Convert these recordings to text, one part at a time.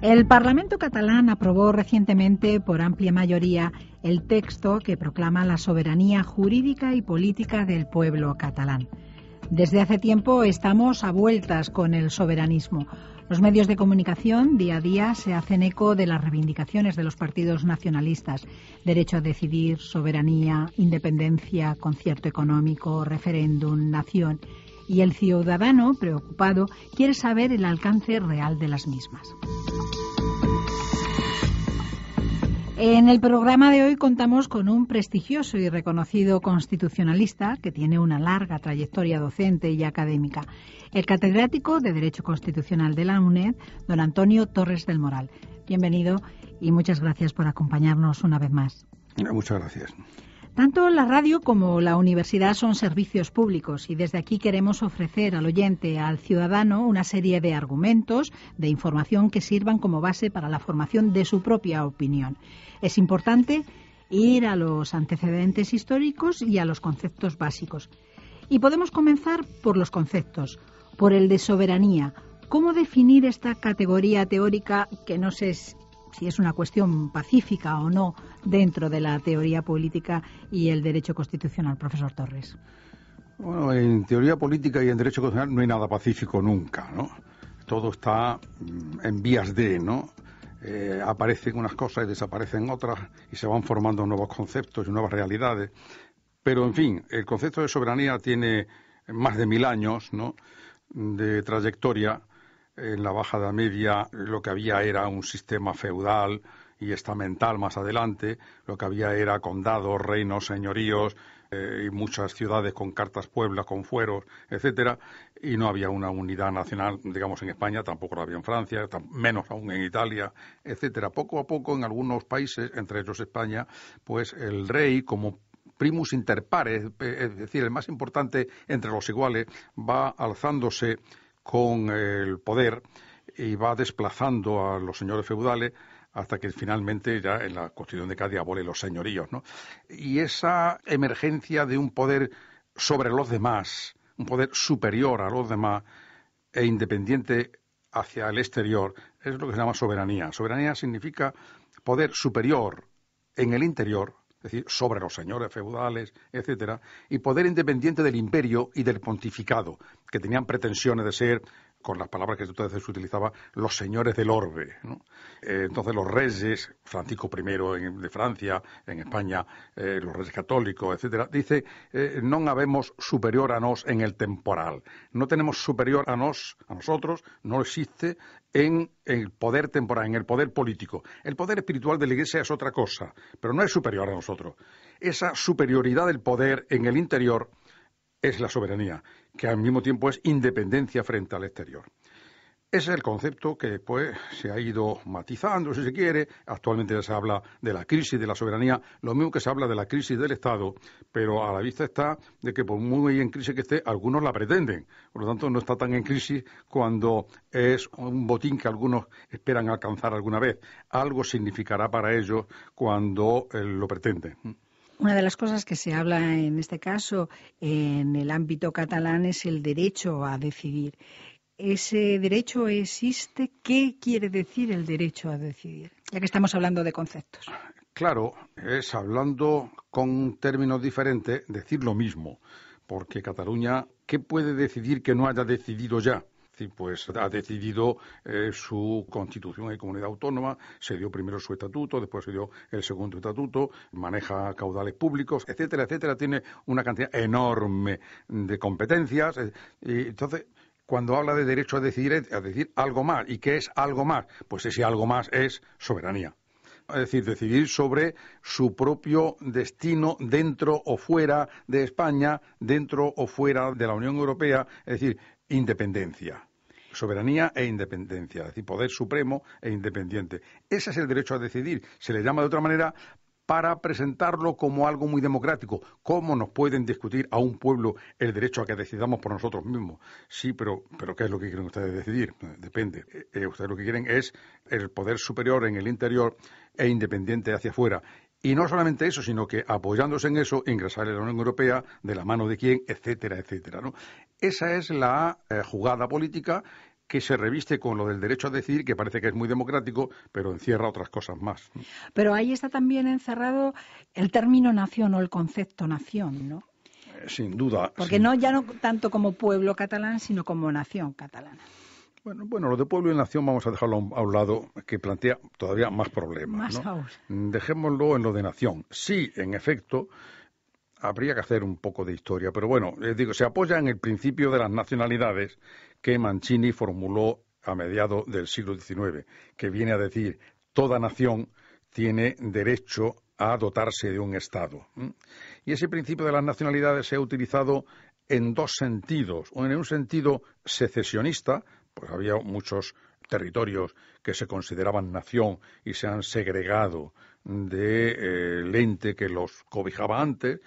El Parlamento catalán aprobó recientemente por amplia mayoría el texto que proclama la soberanía jurídica y política del pueblo catalán. Desde hace tiempo estamos a vueltas con el soberanismo. Los medios de comunicación día a día se hacen eco de las reivindicaciones de los partidos nacionalistas: derecho a decidir, soberanía, independencia, concierto económico, referéndum, nación. Y el ciudadano, preocupado, quiere saber el alcance real de las mismas. En el programa de hoy contamos con un prestigioso y reconocido constitucionalista que tiene una larga trayectoria docente y académica, el catedrático de Derecho Constitucional de la UNED, don Antonio Torres del Moral. Bienvenido y muchas gracias por acompañarnos una vez más. Muchas gracias. Tanto la radio como la universidad son servicios públicos y desde aquí queremos ofrecer al oyente, al ciudadano, una serie de argumentos, de información que sirvan como base para la formación de su propia opinión. Es importante ir a los antecedentes históricos y a los conceptos básicos. Y podemos comenzar por los conceptos, por el de soberanía. ¿Cómo definir esta categoría teórica que no sé si es una cuestión pacífica o no dentro de la teoría política y el derecho constitucional, profesor Torres? Bueno, en teoría política y en derecho constitucional no hay nada pacífico nunca, ¿no? Todo está en vías de, ¿no? Aparecen unas cosas y desaparecen otras y se van formando nuevos conceptos y nuevas realidades. Pero, en fin, el concepto de soberanía tiene más de 1000 años, ¿no?, de trayectoria. En la Baja Edad Media lo que había era un sistema feudal y estamental más adelante. Lo que había era condados, reinos, señoríos y muchas ciudades con cartas pueblas, con fueros, etcétera. Y no había una unidad nacional, digamos, en España, tampoco la había en Francia, menos aún en Italia, etcétera. Poco a poco en algunos países, entre ellos España, pues el rey, como primus inter pares, es decir, el más importante entre los iguales, va alzándose con el poder y va desplazando a los señores feudales hasta que finalmente ya en la Constitución de Cádiz abole los señoríos, ¿no? Y esa emergencia de un poder sobre los demás, un poder superior a los demás e independiente hacia el exterior, es lo que se llama soberanía. Soberanía significa poder superior en el interior, es decir, sobre los señores feudales, etcétera, y poder independiente del imperio y del pontificado, que tenían pretensiones de ser, con las palabras que entonces se utilizaba, los señores del orbe, ¿no? Entonces los reyes, Francisco I de Francia, en España, los reyes católicos, etcétera, dice, non habemos superior a nos en el temporal. No tenemos superior a nosotros, no existe en el poder temporal, en el poder político. El poder espiritual de la Iglesia es otra cosa, pero no es superior a nosotros. Esa superioridad del poder en el interior es la soberanía, que al mismo tiempo es independencia frente al exterior. Ese es el concepto que después se ha ido matizando, si se quiere. Actualmente ya se habla de la crisis de la soberanía, lo mismo que se habla de la crisis del Estado, pero a la vista está de que por muy en crisis que esté, algunos la pretenden. Por lo tanto, no está tan en crisis cuando es un botín que algunos esperan alcanzar alguna vez. Algo significará para ellos cuando lo pretenden. Una de las cosas que se habla en este caso en el ámbito catalán es el derecho a decidir. ¿Ese derecho existe? ¿Qué quiere decir el derecho a decidir? Ya que estamos hablando de conceptos. Claro, es hablando con términos diferentes decir lo mismo, porque Cataluña, ¿qué puede decidir que no haya decidido ya? Pues ha decidido su constitución y comunidad autónoma, se dio primero su estatuto, después se dio el segundo estatuto, maneja caudales públicos, etcétera, etcétera, tiene una cantidad enorme de competencias, y entonces cuando habla de derecho a decidir algo más. ¿Y qué es algo más? Pues ese algo más es soberanía. Es decir, decidir sobre su propio destino dentro o fuera de España, dentro o fuera de la Unión Europea, es decir, independencia. Soberanía e independencia, es decir, poder supremo e independiente. Ese es el derecho a decidir. Se le llama de otra manera para presentarlo como algo muy democrático. ¿Cómo nos pueden discutir a un pueblo el derecho a que decidamos por nosotros mismos? Sí, pero ¿qué es lo que quieren ustedes decidir? Depende. Ustedes lo que quieren es el poder superior en el interior e independiente hacia afuera. Y no solamente eso, sino que apoyándose en eso, ingresar en la Unión Europea, de la mano de quién, etcétera, etcétera, ¿no? Esa es la jugada política que se reviste con lo del derecho a decidir, que parece que es muy democrático, pero encierra otras cosas más. Pero ahí está también encerrado el término nación o el concepto nación, ¿no? Sin duda. Porque ya no tanto como pueblo catalán, sino como nación catalana. Bueno, lo de pueblo y nación vamos a dejarlo a un lado, que plantea todavía más problemas, Más ¿no? aún. Dejémoslo en lo de nación. Sí, en efecto, habría que hacer un poco de historia, pero bueno, se apoya en el principio de las nacionalidades que Mancini formuló a mediados del siglo XIX, que viene a decir, toda nación tiene derecho a dotarse de un Estado. Y ese principio de las nacionalidades se ha utilizado en dos sentidos. En un sentido secesionista, pues había muchos territorios que se consideraban nación y se han segregado del ente que los cobijaba antes,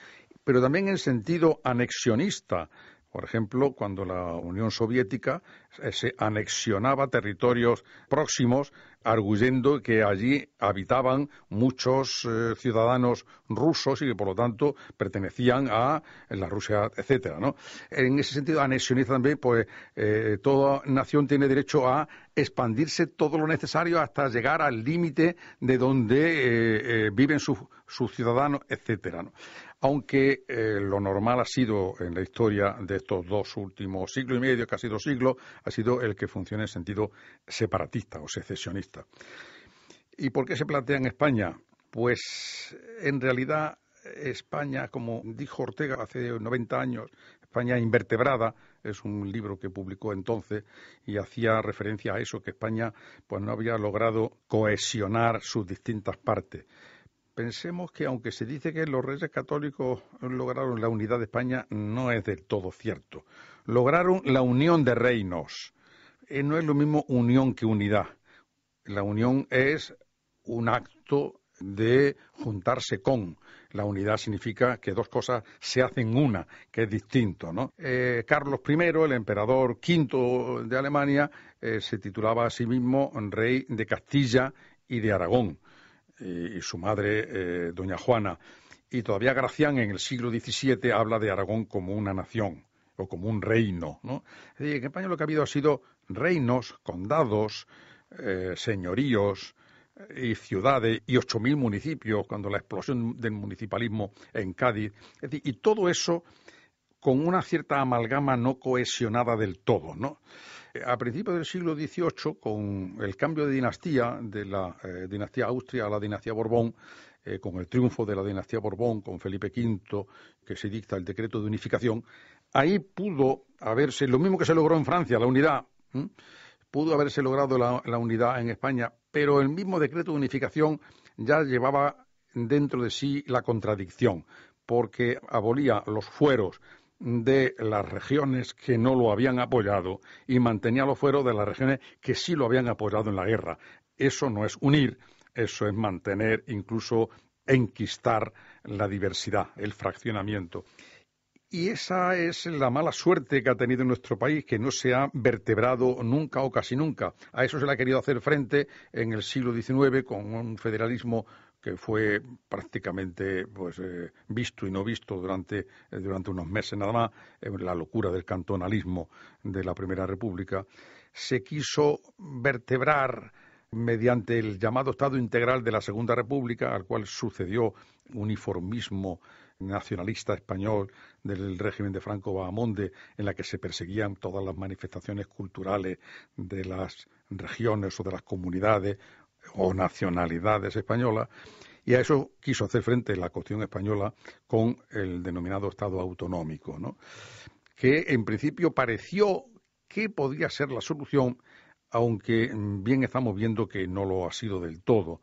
pero también en sentido anexionista. Por ejemplo, cuando la Unión Soviética se anexionaba territorios próximos, arguyendo que allí habitaban muchos ciudadanos rusos y que, por lo tanto, pertenecían a la Rusia, etcétera, ¿no? En ese sentido anexionista también, pues, toda nación tiene derecho a expandirse todo lo necesario hasta llegar al límite de donde viven sus ciudadanos, etcétera, ¿no? Aunque lo normal ha sido en la historia de estos dos últimos siglos y medio, casi 2 siglos, ha sido el que funcione en sentido separatista o secesionista. ¿Y por qué se plantea en España? Pues en realidad España, como dijo Ortega hace 90 años, España invertebrada, es un libro que publicó entonces y hacía referencia a eso, que España pues no había logrado cohesionar sus distintas partes. Pensemos que aunque se dice que los Reyes Católicos lograron la unidad de España, no es del todo cierto. Lograron la unión de reinos. No es lo mismo unión que unidad. La unión es un acto de juntarse con. La unidad significa que dos cosas se hacen una, que es distinto, ¿no? Carlos I, el emperador V de Alemania, se titulaba a sí mismo rey de Castilla y de Aragón. Y su madre, doña Juana. Y todavía Gracián en el siglo XVII habla de Aragón como una nación o como un reino, ¿no? Es decir, en España lo que ha habido ha sido reinos, condados, señoríos y ciudades y 8.000 municipios cuando la explosión del municipalismo en Cádiz. Es decir, y todo eso con una cierta amalgama no cohesionada del todo, ¿no? A principios del siglo XVIII, con el cambio de dinastía, de la dinastía Austria a la dinastía Borbón, con el triunfo de la dinastía Borbón, con Felipe V, que se dicta el decreto de unificación, ahí pudo haberse, lo mismo que se logró en Francia, la unidad, pudo haberse logrado la unidad en España, pero el mismo decreto de unificación ya llevaba dentro de sí la contradicción, porque abolía los fueros de las regiones que no lo habían apoyado y mantenía los fueros de las regiones que sí lo habían apoyado en la guerra. Eso no es unir, eso es mantener, incluso enquistar la diversidad, el fraccionamiento. Y esa es la mala suerte que ha tenido nuestro país, que no se ha vertebrado nunca o casi nunca. A eso se le ha querido hacer frente en el siglo XIX con un federalismo que fue prácticamente visto y no visto durante unos meses nada más, la locura del cantonalismo de la Primera República. Se quiso vertebrar mediante el llamado Estado Integral de la Segunda República, al cual sucedió uniformismo nacionalista español del régimen de Franco Bahamonde, en la que se perseguían todas las manifestaciones culturales de las regiones o de las comunidades o nacionalidades españolas, y a eso quiso hacer frente la Constitución española con el denominado Estado autonómico, ¿no? Que en principio pareció que podía ser la solución, aunque bien estamos viendo que no lo ha sido del todo.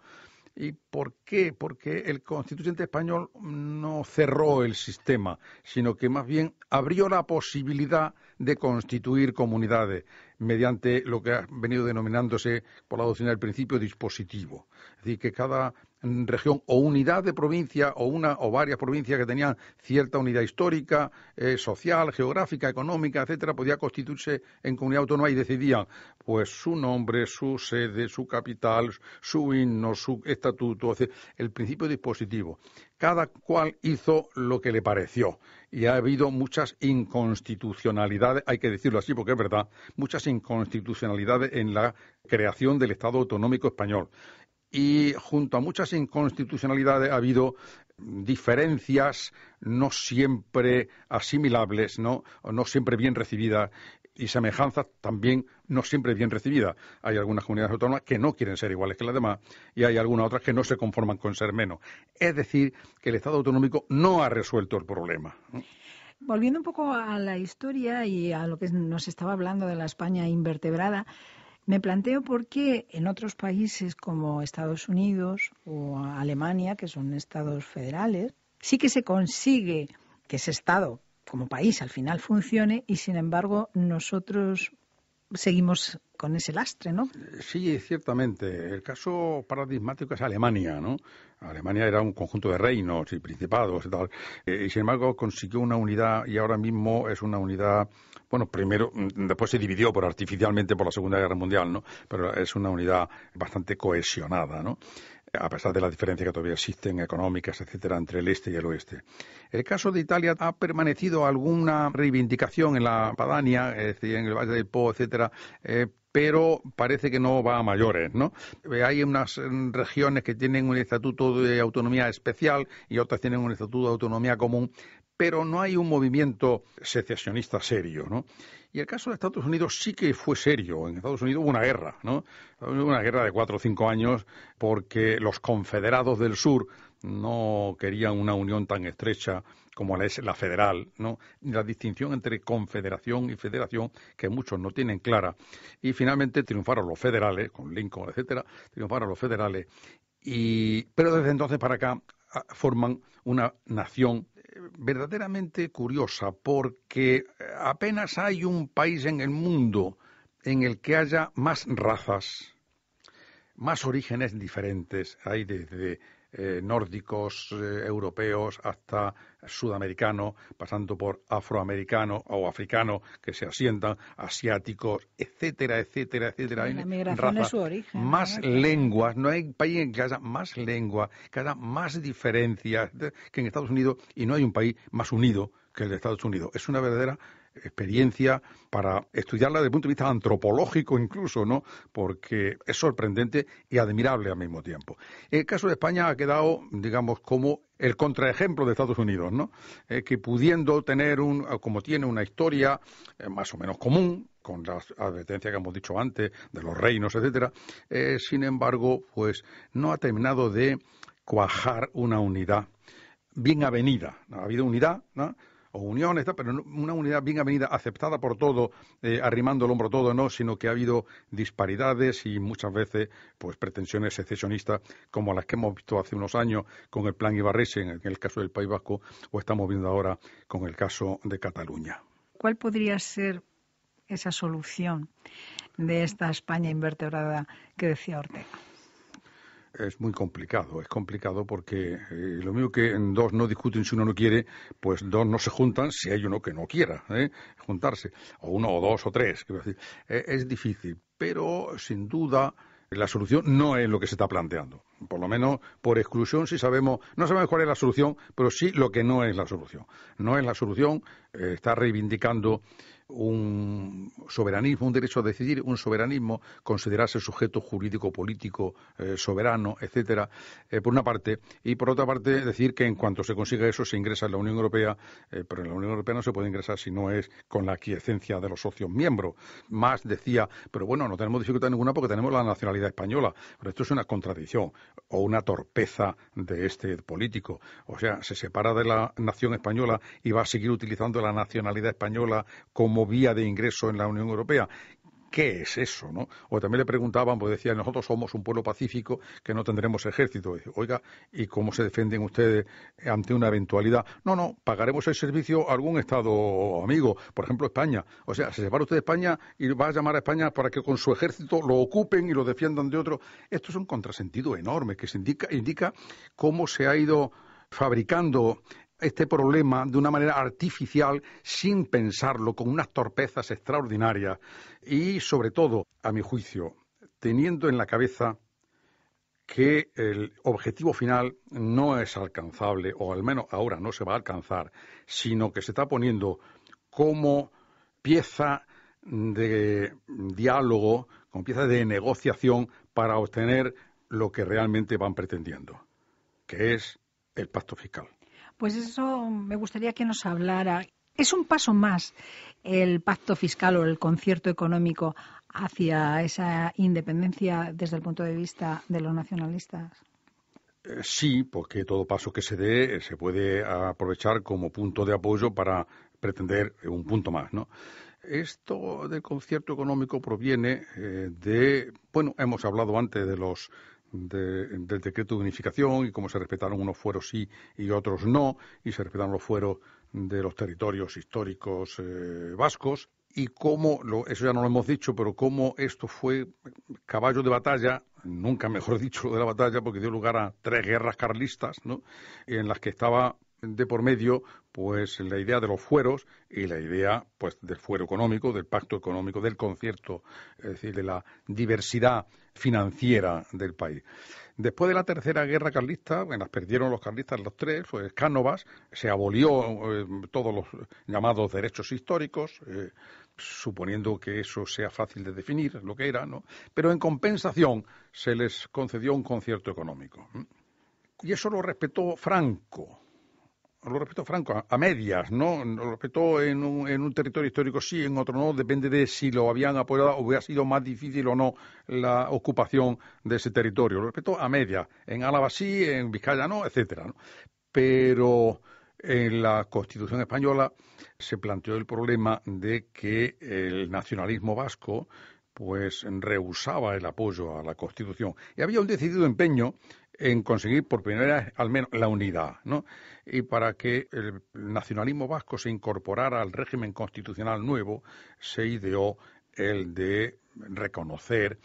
¿Y por qué? Porque el constituyente español no cerró el sistema, sino que más bien abrió la posibilidad de constituir comunidades mediante lo que ha venido denominándose por la doctrina del principio dispositivo. Es decir, que cada región o unidad de provincia o una o varias provincias que tenían cierta unidad histórica, social, geográfica, económica, etcétera, podía constituirse en comunidad autónoma y decidían pues su nombre, su sede, su capital, su himno, su estatuto, el principio dispositivo, cada cual hizo lo que le pareció. Y ha habido muchas inconstitucionalidades, hay que decirlo así porque es verdad, muchas inconstitucionalidades en la creación del Estado autonómico español. Y junto a muchas inconstitucionalidades ha habido diferencias no siempre asimilables, no siempre bien recibidas, y semejanzas también no siempre bien recibidas. Hay algunas comunidades autónomas que no quieren ser iguales que las demás y hay algunas otras que no se conforman con ser menos. Es decir, que el Estado autonómico no ha resuelto el problema. Volviendo un poco a la historia y a lo que nos estaba hablando de la España invertebrada, me planteo por qué en otros países como Estados Unidos o Alemania, que son estados federales, sí que se consigue que ese estado como país al final funcione y sin embargo nosotros seguimos con ese lastre, ¿no? Sí, ciertamente. El caso paradigmático es Alemania, ¿no? Alemania era un conjunto de reinos y principados y tal, y sin embargo consiguió una unidad y ahora mismo es una unidad, bueno, primero, después se dividió artificialmente por la Segunda Guerra Mundial, ¿no? Pero es una unidad bastante cohesionada, ¿no? A pesar de las diferencias que todavía existen económicas, etcétera, entre el este y el oeste. El caso de Italia ha permanecido alguna reivindicación en la Padania, es decir, en el Valle del Po, etcétera, pero parece que no va a mayores, ¿no? Hay unas regiones que tienen un estatuto de autonomía especial y otras tienen un estatuto de autonomía común, pero no hay un movimiento secesionista serio, ¿no? Y el caso de Estados Unidos sí que fue serio. En Estados Unidos hubo una guerra, ¿no? Una guerra de 4 o 5 años porque los confederados del sur no querían una unión tan estrecha como es la federal, ¿no? La distinción entre confederación y federación que muchos no tienen clara. Y finalmente triunfaron los federales, con Lincoln, etcétera, triunfaron los federales. Pero desde entonces para acá forman una nación verdaderamente curiosa, porque apenas hay un país en el mundo en el que haya más razas, más orígenes diferentes. Hay desde nórdicos, europeos, hasta sudamericanos, pasando por afroamericanos o africanos que se asientan, asiáticos, etcétera, etcétera, etcétera. La migración es su origen. Más lenguas, no hay país en que haya más lenguas, que haya más diferencias que en Estados Unidos, y no hay un país más unido que el de Estados Unidos. Es una verdadera experiencia para estudiarla desde el punto de vista antropológico incluso, ¿no? Porque es sorprendente y admirable al mismo tiempo. El caso de España ha quedado, digamos, como el contraejemplo de Estados Unidos, ¿no? Que pudiendo tener como tiene una historia más o menos común, con las advertencias que hemos dicho antes, de los reinos, etcétera, sin embargo, pues no ha terminado de cuajar una unidad bien avenida. Ha habido unidad, ¿no? O uniones, pero no una unidad bien avenida, aceptada por todo, arrimando el hombro todo, no, sino que ha habido disparidades y muchas veces pues pretensiones secesionistas como las que hemos visto hace unos años con el Plan Ibarretxe en el caso del País Vasco o estamos viendo ahora con el caso de Cataluña. ¿Cuál podría ser esa solución de esta España invertebrada que decía Ortega? Es muy complicado, es complicado porque lo mismo que en dos no discuten si uno no quiere, pues dos no se juntan si hay uno que no quiera juntarse, o uno o dos o tres, quiero decir. Es difícil, pero sin duda la solución no es lo que se está planteando. Por lo menos por exclusión sí sabemos, no sabemos cuál es la solución, pero sí lo que no es la solución. No es la solución, está reivindicando un soberanismo, un derecho a decidir, un soberanismo, considerarse sujeto jurídico, político, soberano, etcétera, por una parte, y por otra parte decir que en cuanto se consiga eso se ingresa en la Unión Europea, pero en la Unión Europea no se puede ingresar si no es con la aquiescencia de los socios miembros. Más decía, pero bueno, no tenemos dificultad ninguna porque tenemos la nacionalidad española, pero esto es una contradicción o una torpeza de este político. O sea, se separa de la nación española y va a seguir utilizando la nacionalidad española como vía de ingreso en la Unión Europea. ¿Qué es eso, no? O también le preguntaban, pues decían, nosotros somos un pueblo pacífico que no tendremos ejército. Y, oiga, ¿y cómo se defienden ustedes ante una eventualidad? No, pagaremos el servicio a algún Estado amigo, por ejemplo España. O sea, se separa usted de España y va a llamar a España para que con su ejército lo ocupen y lo defiendan de otro. Esto es un contrasentido enorme que se indica cómo se ha ido fabricando este problema de una manera artificial, sin pensarlo, con unas torpezas extraordinarias y, sobre todo, a mi juicio, teniendo en la cabeza que el objetivo final no es alcanzable, o al menos ahora no se va a alcanzar, sino que se está poniendo como pieza de diálogo, como pieza de negociación para obtener lo que realmente van pretendiendo, que es el pacto fiscal. Pues eso me gustaría que nos hablara. ¿Es un paso más el pacto fiscal o el concierto económico hacia esa independencia desde el punto de vista de los nacionalistas? Sí, porque todo paso que se dé se puede aprovechar como punto de apoyo para pretender un punto más, ¿no? Esto del concierto económico proviene hemos hablado antes del decreto de unificación y cómo se respetaron unos fueros sí y otros no, y se respetaron los fueros de los territorios históricos vascos, y cómo, eso ya no lo hemos dicho, pero cómo esto fue caballo de batalla, nunca mejor dicho lo de la batalla, porque dio lugar a 3 guerras carlistas, ¿no?, en las que estaba de por medio pues la idea de los fueros y la idea pues del fuero económico, del pacto económico, del concierto, es decir, de la diversidad financiera del país. Después de la tercera guerra carlista, las perdieron los carlistas los 3, pues Cánovas, se abolió todos los llamados derechos históricos, suponiendo que eso sea fácil de definir, lo que era, ¿no? Pero en compensación se les concedió un concierto económico. Y eso lo respetó Franco. Lo respetó Franco a medias, ¿no? Lo respetó en un territorio histórico sí, en otro no, depende de si lo habían apoyado o hubiera sido más difícil o no la ocupación de ese territorio. Lo respetó a medias, en Álava sí, en Vizcaya no, etcétera, ¿no? Pero en la Constitución española se planteó el problema de que el nacionalismo vasco pues rehusaba el apoyo a la Constitución y había un decidido empeño en conseguir por primera vez al menos la unidad, ¿no? Y para que el nacionalismo vasco se incorporara al régimen constitucional nuevo, se ideó el de reconocer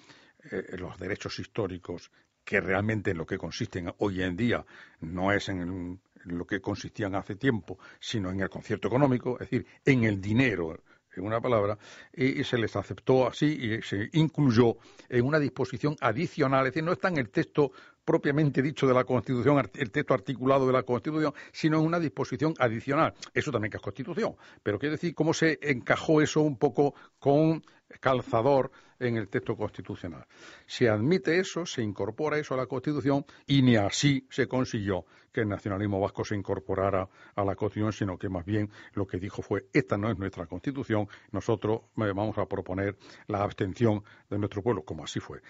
los derechos históricos, que realmente en lo que consisten hoy en día no es en lo que consistían hace tiempo, sino en el concierto económico, es decir, en el dinero, en una palabra, y se les aceptó así y se incluyó en una disposición adicional, es decir, no está en el texto propiamente dicho de la Constitución, el texto articulado de la Constitución, sino en una disposición adicional. Eso también que es Constitución, pero quiero decir cómo se encajó eso un poco con calzador en el texto constitucional. Se admite eso, se incorpora eso a la Constitución y ni así se consiguió que el nacionalismo vasco se incorporara a la Constitución, sino que más bien lo que dijo fue: esta no es nuestra Constitución, nosotros vamos a proponer la abstención de nuestro pueblo, como así fue.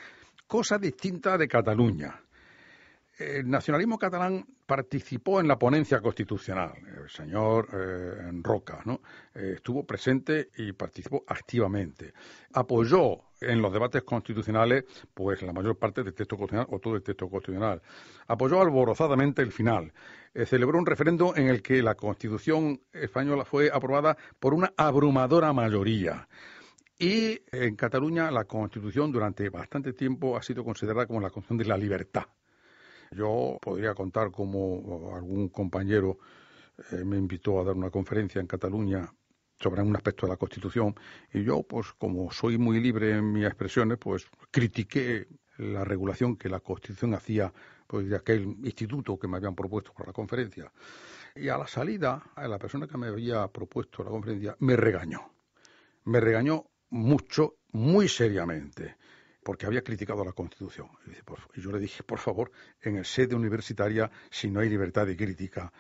Cosa distinta de Cataluña. El nacionalismo catalán participó en la ponencia constitucional. El señor Roca, ¿no?, estuvo presente y participó activamente. Apoyó en los debates constitucionales pues la mayor parte del texto constitucional o todo el texto constitucional. Apoyó alborozadamente el final. Celebró un referéndum en el que la Constitución española fue aprobada por una abrumadora mayoría. Y en Cataluña la Constitución durante bastante tiempo ha sido considerada como la Constitución de la libertad. Yo podría contar como algún compañero me invitó a dar una conferencia en Cataluña sobre un aspecto de la Constitución y yo, pues como soy muy libre en mis expresiones, pues critiqué la regulación que la Constitución hacía pues, de aquel instituto que me habían propuesto para la conferencia. Y a la salida, la persona que me había propuesto la conferencia me regañó. Me regañó mucho, muy seriamente, porque había criticado la Constitución. Y yo le dije, por favor, en el sede universitaria, si no hay libertad de crítica,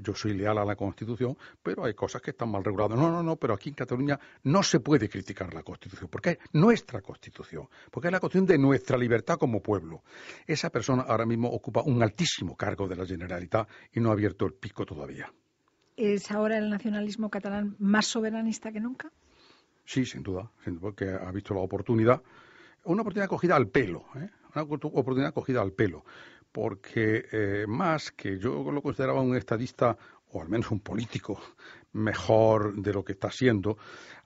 yo soy leal a la Constitución, pero hay cosas que están mal reguladas. No, pero aquí en Cataluña no se puede criticar la Constitución, porque es nuestra Constitución, porque es la Constitución de nuestra libertad como pueblo. Esa persona ahora mismo ocupa un altísimo cargo de la Generalitat y no ha abierto el pico todavía. ¿Es ahora el nacionalismo catalán más soberanista que nunca? Sí, sin duda, porque ha visto la oportunidad. Una oportunidad cogida al pelo, una oportunidad cogida al pelo, porque más que yo lo consideraba un estadista, o al menos un político mejor de lo que está siendo,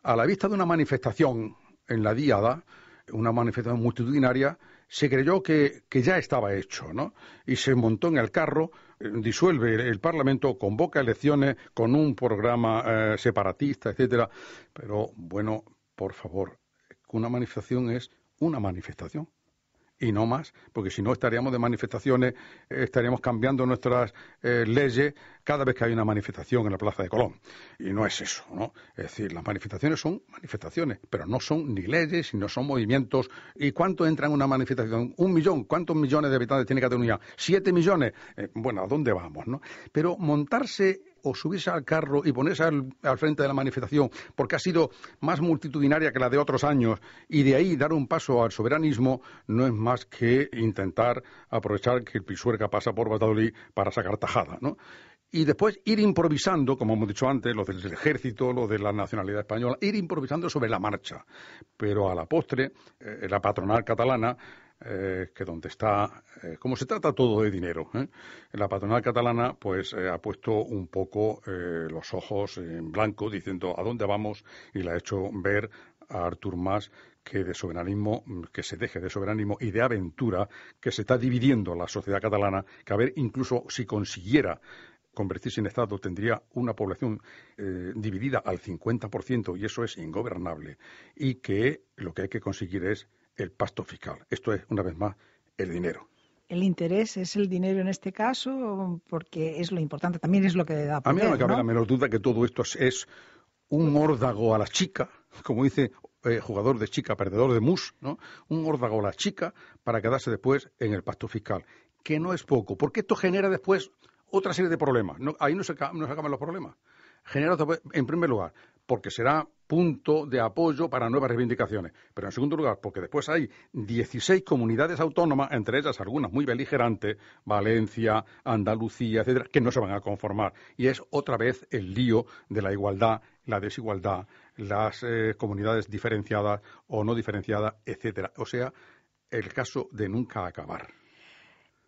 a la vista de una manifestación en la Diada, una manifestación multitudinaria, se creyó que ya estaba hecho, ¿no? Y se montó en el carro, disuelve el Parlamento, convoca elecciones con un programa separatista, etcétera. Pero, bueno, por favor, una manifestación es una manifestación. y no más, porque si no estaríamos de manifestaciones, estaríamos cambiando nuestras leyes cada vez que hay una manifestación en la Plaza de Colón. Y no es eso, ¿no? Es decir, las manifestaciones son manifestaciones, pero no son ni leyes, ni no son movimientos. ¿Y cuánto entra en una manifestación? 1 millón. ¿Cuántos millones de habitantes tiene Cataluña? 7 millones. Bueno, ¿a dónde vamos, no? Pero montarse o subirse al carro y ponerse al frente de la manifestación porque ha sido más multitudinaria que la de otros años y de ahí dar un paso al soberanismo no es más que intentar aprovechar que el Pisuerga pasa por Valladolid para sacar tajada, ¿no? Y después ir improvisando, como hemos dicho antes, lo del ejército, lo de la nacionalidad española, ir improvisando sobre la marcha. Pero a la postre, la patronal catalana, que donde está, como se trata todo de dinero, la patronal catalana pues ha puesto un poco los ojos en blanco diciendo a dónde vamos y le ha hecho ver a Artur Mas que de soberanismo, que se deje de soberanismo y de aventura, que se está dividiendo la sociedad catalana, que a ver, incluso si consiguiera convertirse en Estado, tendría una población dividida al 50% y eso es ingobernable. Y que lo que hay que conseguir es el pacto fiscal. Esto es, una vez más, el dinero. El interés es el dinero en este caso, porque es lo importante, también es lo que da poder, a mí no me cabe ¿no? la menor duda que todo esto es un órdago a la chica, como dice jugador de chica, perdedor de mus, ¿no? Un órdago a la chica para quedarse después en el pacto fiscal, que no es poco, porque esto genera después otra serie de problemas. Ahí no se acaban los problemas. Genera, en primer lugar, porque será punto de apoyo para nuevas reivindicaciones. Pero en segundo lugar, porque después hay 16 comunidades autónomas, entre ellas algunas muy beligerantes, Valencia, Andalucía, etcétera, que no se van a conformar. Y es otra vez el lío de la igualdad, la desigualdad, las comunidades diferenciadas o no diferenciadas, etcétera. O sea, el caso de nunca acabar.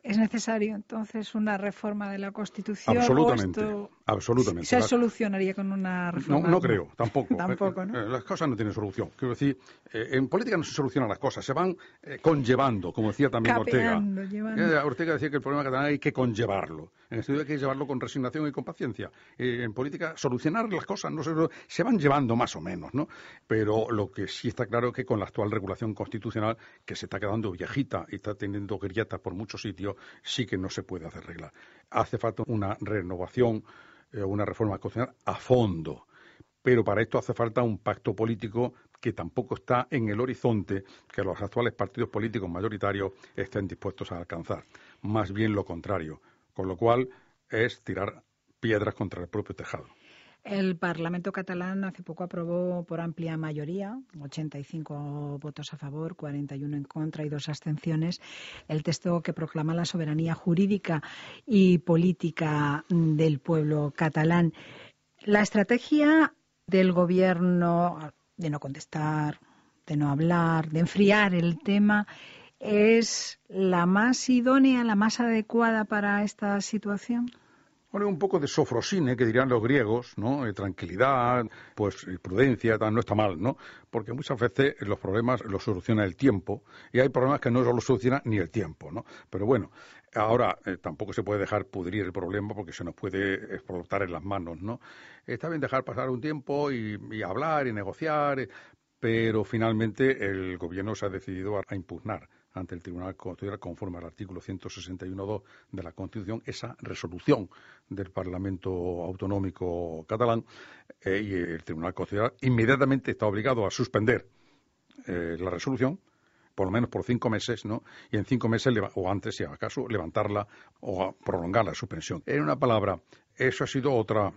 ¿Es necesario entonces una reforma de la Constitución? Absolutamente, ¿O esto absolutamente. se solucionaría con una reforma? No creo, tampoco. Tampoco, ¿no? Las cosas no tienen solución. Quiero decir, en política no se solucionan las cosas, se van conllevando, como decía también Capeando, Ortega. llevando. Ortega decía que el problema catalán hay que conllevarlo. En el sentido hay que llevarlo con resignación y con paciencia. En política, solucionar las cosas no se van llevando más o menos, ¿no? Pero lo que sí está claro es que con la actual regulación constitucional, que se está quedando viejita y está teniendo grietas por muchos sitios, sí que no se puede hacer regla. Hace falta una renovación, una reforma constitucional a fondo. Pero para esto hace falta un pacto político que tampoco está en el horizonte que los actuales partidos políticos mayoritarios estén dispuestos a alcanzar. Más bien lo contrario. Con lo cual es tirar piedras contra el propio tejado. El Parlamento catalán hace poco aprobó por amplia mayoría, 85 votos a favor, 41 en contra y 2 abstenciones, el texto que proclama la soberanía jurídica y política del pueblo catalán. La estrategia del Gobierno de no contestar, de no hablar, de enfriar el tema, ¿es la más idónea, la más adecuada para esta situación? Bueno, un poco de sofrosine, que dirían los griegos, ¿no? Tranquilidad, pues prudencia, tal, no está mal, ¿no? Porque muchas veces los problemas los soluciona el tiempo y hay problemas que no los soluciona ni el tiempo, ¿no? Pero bueno, ahora tampoco se puede dejar pudrir el problema porque se nos puede explotar en las manos, ¿no? Está bien dejar pasar un tiempo y hablar y negociar, pero finalmente el gobierno se ha decidido a impugnar ante el Tribunal Constitucional, conforme al artículo 161.2 de la Constitución, esa resolución del Parlamento Autonómico catalán, y el Tribunal Constitucional inmediatamente está obligado a suspender la resolución, por lo menos por 5 meses, ¿no? Y en 5 meses, o antes, si acaso, levantarla o prolongar la suspensión. En una palabra, eso ha sido otro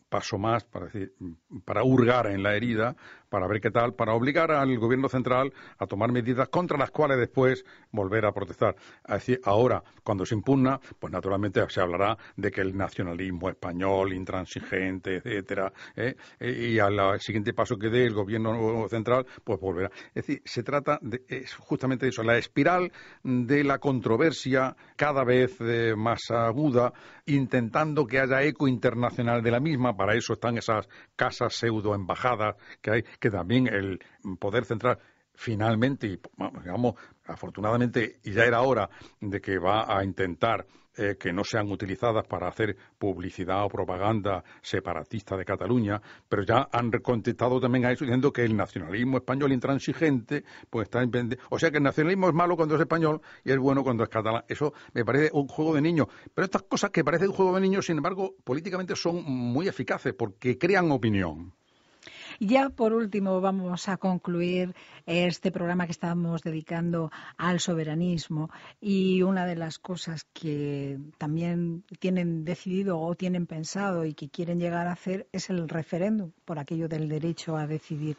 paso más para hurgar en la herida, para ver qué tal, para obligar al gobierno central a tomar medidas contra las cuales después volver a protestar. Así, ahora, cuando se impugna, pues naturalmente se hablará de que el nacionalismo español, intransigente, etcétera, y al siguiente paso que dé el gobierno central, pues volverá. Es decir, se trata es justamente de eso, la espiral de la controversia cada vez más aguda, intentando que haya eco internacional de la misma. Para eso están esas casas pseudo-embajadas que hay, que también el poder central finalmente, y digamos, afortunadamente, y ya era hora de que va a intentar que no sean utilizadas para hacer publicidad o propaganda separatista de Cataluña, pero ya han contestado también a eso diciendo que el nacionalismo español intransigente pues está en pendiente. O sea que el nacionalismo es malo cuando es español y es bueno cuando es catalán. Eso me parece un juego de niños. Pero estas cosas que parecen un juego de niños, sin embargo, políticamente son muy eficaces porque crean opinión. Y ya por último vamos a concluir este programa que estamos dedicando al soberanismo, y una de las cosas que también tienen decidido o tienen pensado y que quieren llegar a hacer es el referéndum por aquello del derecho a decidir.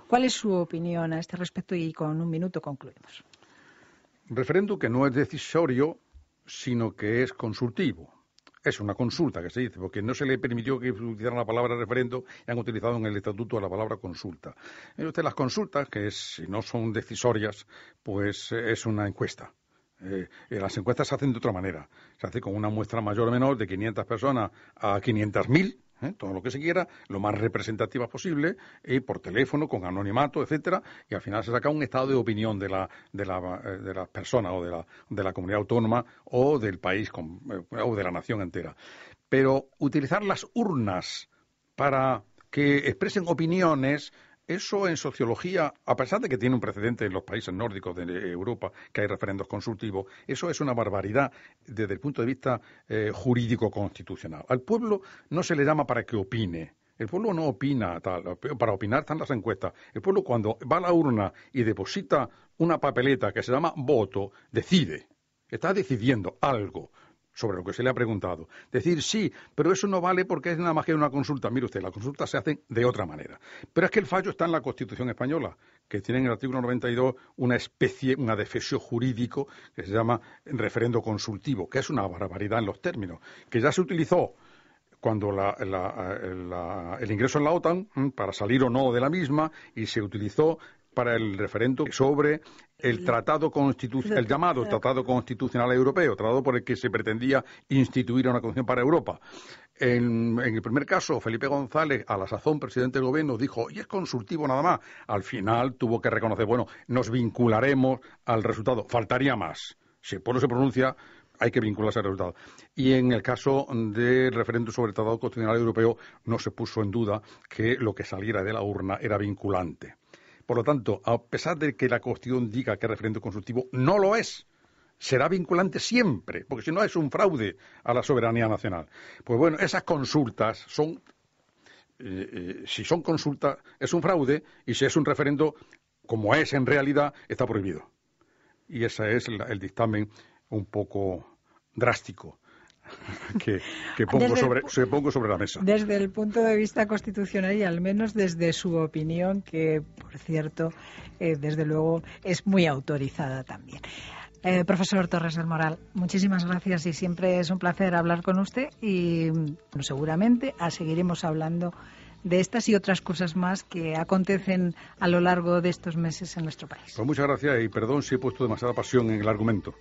¿Cuál es su opinión a este respecto? Y con un minuto concluimos. Referéndum que no es decisorio, sino que es consultivo. Es una consulta que se dice, porque no se le permitió que utilizaran la palabra referendo y han utilizado en el estatuto la palabra consulta. Las consultas, que si no son decisorias, pues es una encuesta. Las encuestas se hacen de otra manera. Se hace con una muestra mayor o menor de 500 personas a 500.000, todo lo que se quiera, lo más representativa posible, por teléfono, con anonimato, etcétera, y al final se saca un estado de opinión de las personas o de la comunidad autónoma o del país o de la nación entera. Pero utilizar las urnas para que expresen opiniones, eso en sociología, a pesar de que tiene un precedente en los países nórdicos de Europa, que hay referendos consultivos, eso es una barbaridad desde el punto de vista jurídico-constitucional. Al pueblo no se le llama para que opine. El pueblo no opina tal. Para opinar están las encuestas. El pueblo, cuando va a la urna y deposita una papeleta que se llama voto, decide. Está decidiendo algo sobre lo que se le ha preguntado. Decir sí, pero eso no vale porque es nada más que una consulta. Mire usted, las consultas se hacen de otra manera. Pero es que el fallo está en la Constitución española, que tiene en el artículo 92 una defensio jurídico que se llama referendo consultivo, que es una barbaridad en los términos, que ya se utilizó cuando el ingreso en la OTAN, para salir o no de la misma, y se utilizó para el referendo sobre el el llamado Tratado Constitucional Europeo, tratado por el que se pretendía instituir una Constitución para Europa. En el primer caso, Felipe González, a la sazón presidente del gobierno, dijo, y es consultivo nada más. Al final tuvo que reconocer, bueno, nos vincularemos al resultado. Faltaría más. Si el pueblo se pronuncia, hay que vincularse al resultado. Y en el caso del referéndum sobre el Tratado Constitucional Europeo, no se puso en duda que lo que saliera de la urna era vinculante. Por lo tanto, a pesar de que la Constitución diga que es referéndum consultivo, no lo es. Será vinculante siempre, porque si no es un fraude a la soberanía nacional. Pues bueno, esas consultas son, si son consultas, es un fraude, y si es un referendo, como es en realidad, está prohibido. Y ese es el dictamen un poco drástico que pongo sobre la mesa. Desde el punto de vista constitucional y al menos desde su opinión, que por cierto, desde luego es muy autorizada también. Profesor Torres del Moral, muchísimas gracias y siempre es un placer hablar con usted y seguramente seguiremos hablando de estas y otras cosas más que acontecen a lo largo de estos meses en nuestro país. Pues muchas gracias y perdón si he puesto demasiada pasión en el argumento.